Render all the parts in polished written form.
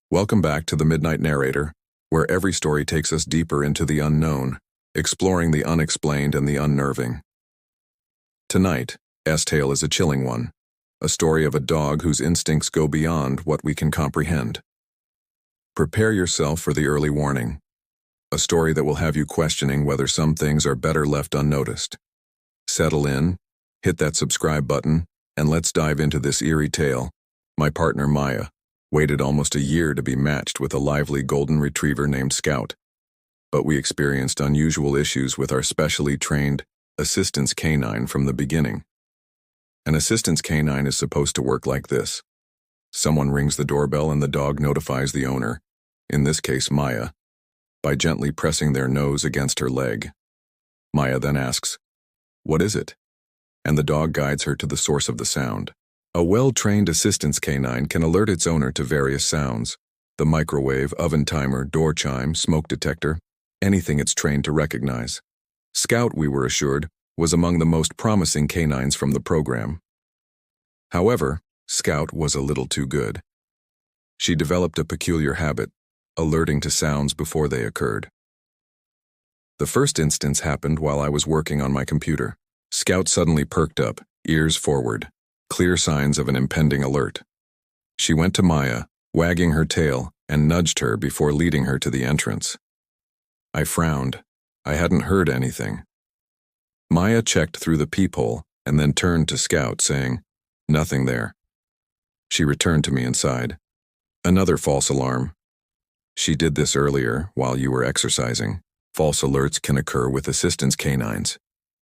Welcome back to the Midnight Narrator, where every story takes us deeper into the unknown, exploring the unexplained and the unnerving. Tonight, S Tale is a chilling one, a story of a dog whose instincts go beyond what we can comprehend. Prepare yourself for the early warning, a story that will have you questioning whether some things are better left unnoticed. Settle in, hit that subscribe button, and let's dive into this eerie tale. My partner Maya waited almost a year to be matched with a lively golden retriever named Scout, but we experienced unusual issues with our specially trained assistance canine from the beginning. An assistance canine is supposed to work like this. Someone rings the doorbell and the dog notifies the owner, in this case Maya, by gently pressing their nose against her leg. Maya then asks, "What is it?" And the dog guides her to the source of the sound. A well-trained assistance canine can alert its owner to various sounds: the microwave, oven timer, door chime, smoke detector, anything it's trained to recognize. Scout, we were assured, was among the most promising canines from the program. However, Scout was a little too good. She developed a peculiar habit, alerting to sounds before they occurred. The first instance happened while I was working on my computer. Scout suddenly perked up, ears forward, clear signs of an impending alert. She went to Maya, wagging her tail, and nudged her before leading her to the entrance. I frowned. I hadn't heard anything. Maya checked through the peephole and then turned to Scout, saying, "Nothing there." She returned to me inside. Another false alarm. "She did this earlier, while you were exercising." False alerts can occur with assistance canines.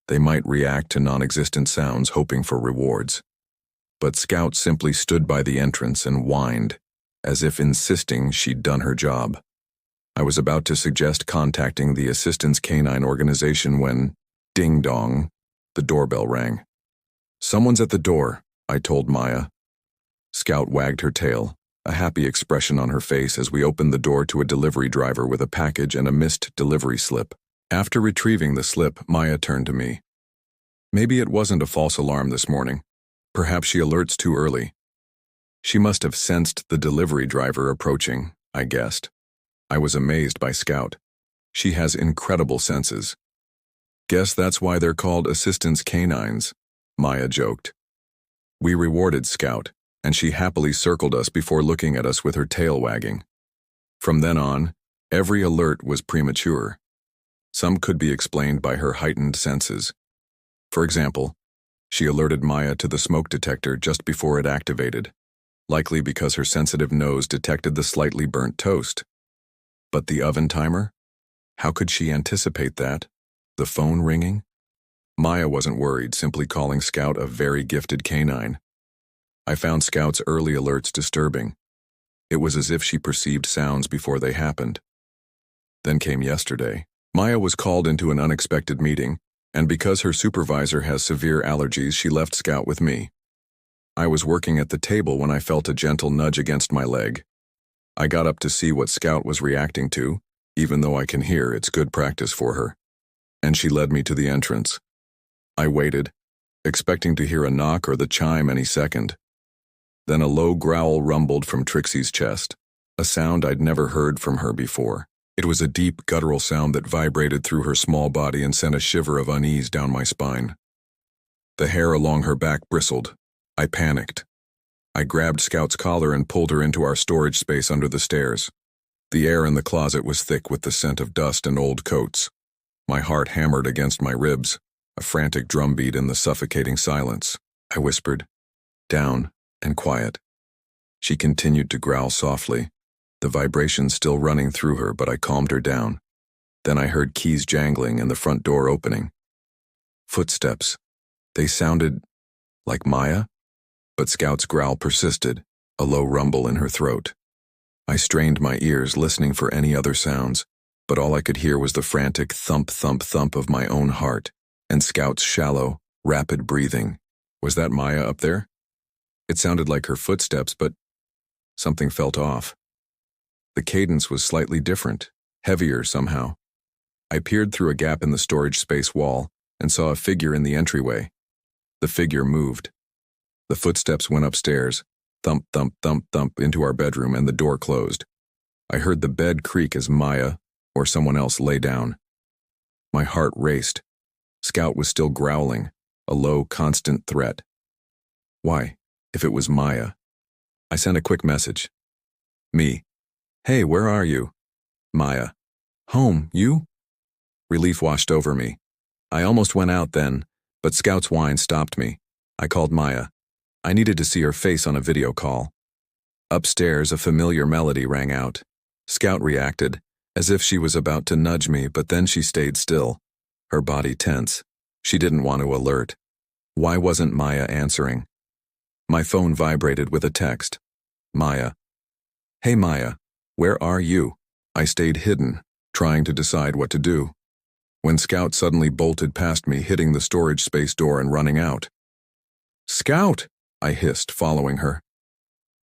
They might react to non-existent sounds hoping for rewards. But Scout simply stood by the entrance and whined, as if insisting she'd done her job. I was about to suggest contacting the assistance canine organization when, ding-dong, the doorbell rang. "Someone's at the door," I told Maya. Scout wagged her tail, a happy expression on her face as we opened the door to a delivery driver with a package and a missed delivery slip. After retrieving the slip, Maya turned to me. "Maybe it wasn't a false alarm this morning. Perhaps she alerts too early." She must have sensed the delivery driver approaching, I guessed. I was amazed by Scout. She has incredible senses. "Guess that's why they're called assistance canines," Maya joked. We rewarded Scout, and she happily circled us before looking at us with her tail wagging. From then on, every alert was premature. Some could be explained by her heightened senses. For example, she alerted Maya to the smoke detector just before it activated, likely because her sensitive nose detected the slightly burnt toast. But the oven timer? How could she anticipate that? The phone ringing? Maya wasn't worried, simply calling Scout a very gifted canine. I found Scout's early alerts disturbing. It was as if she perceived sounds before they happened. Then came yesterday. Maya was called into an unexpected meeting, and because her supervisor has severe allergies, she left Scout with me. I was working at the table when I felt a gentle nudge against my leg. I got up to see what Scout was reacting to, even though I can hear it's good practice for her. And she led me to the entrance. I waited, expecting to hear a knock or the chime any second. Then a low growl rumbled from Trixie's chest, a sound I'd never heard from her before. It was a deep, guttural sound that vibrated through her small body and sent a shiver of unease down my spine. The hair along her back bristled. I panicked. I grabbed Scout's collar and pulled her into our storage space under the stairs. The air in the closet was thick with the scent of dust and old coats. My heart hammered against my ribs, a frantic drumbeat in the suffocating silence. I whispered, "Down and quiet." She continued to growl softly, the vibration still running through her, but I calmed her down. Then I heard keys jangling and the front door opening. Footsteps. They sounded like Maya, but Scout's growl persisted, a low rumble in her throat. I strained my ears, listening for any other sounds, but all I could hear was the frantic thump, thump, thump of my own heart, and Scout's shallow, rapid breathing. Was that Maya up there? It sounded like her footsteps, but something felt off. The cadence was slightly different, heavier somehow. I peered through a gap in the storage space wall and saw a figure in the entryway. The figure moved. The footsteps went upstairs, thump, thump, thump, thump, into our bedroom, and the door closed. I heard the bed creak as Maya or someone else lay down. My heart raced. Scout was still growling, a low, constant threat. Why, if it was Maya? I sent a quick message. Me. Hey, where are you? Maya. Home, you? Relief washed over me. I almost went out then, but Scout's whine stopped me. I called Maya. I needed to see her face on a video call. Upstairs, a familiar melody rang out. Scout reacted, as if she was about to nudge me, but then she stayed still, her body tense. She didn't want to alert. Why wasn't Maya answering? My phone vibrated with a text. Maya. Hey Maya, where are you? I stayed hidden, trying to decide what to do, when Scout suddenly bolted past me, hitting the storage space door and running out. Scout! I hissed, following her.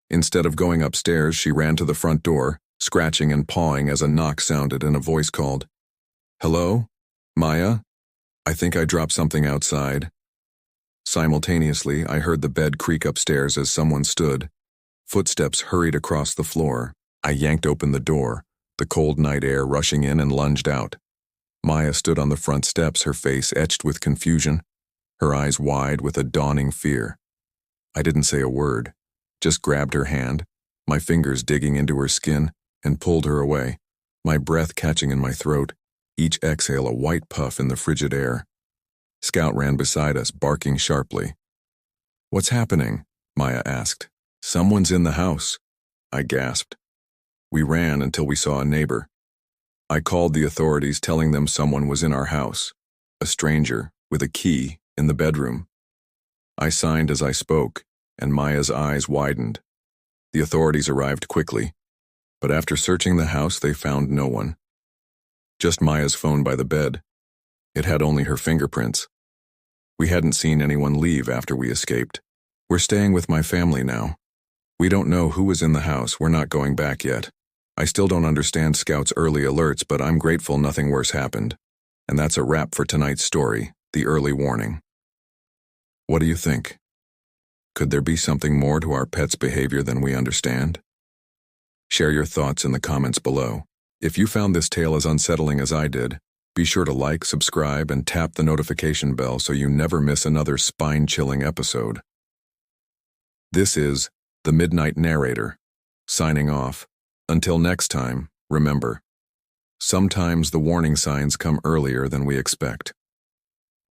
Instead of going upstairs, she ran to the front door, scratching and pawing as a knock sounded and a voice called. Hello? Maya? I think I dropped something outside. Simultaneously, I heard the bed creak upstairs as someone stood. Footsteps hurried across the floor. I yanked open the door, the cold night air rushing in, and lunged out. Maya stood on the front steps, her face etched with confusion, her eyes wide with a dawning fear. I didn't say a word, just grabbed her hand, my fingers digging into her skin, and pulled her away, my breath catching in my throat, each exhale a white puff in the frigid air. Scout ran beside us, barking sharply. What's happening? Maya asked. Someone's in the house, I gasped. We ran until we saw a neighbor. I called the authorities, telling them someone was in our house, a stranger with a key in the bedroom. I signed as I spoke, and Maya's eyes widened. The authorities arrived quickly, but after searching the house, they found no one. Just Maya's phone by the bed. It had only her fingerprints. We hadn't seen anyone leave after we escaped. We're staying with my family now. We don't know who was in the house. We're not going back yet. I still don't understand Scout's early alerts, but I'm grateful nothing worse happened. And that's a wrap for tonight's story, The Early Warning. What do you think? Could there be something more to our pet's behavior than we understand? Share your thoughts in the comments below. If you found this tale as unsettling as I did, be sure to like, subscribe, and tap the notification bell so you never miss another spine-chilling episode. This is The Midnight Narrator, signing off. Until next time, remember, sometimes the warning signs come earlier than we expect.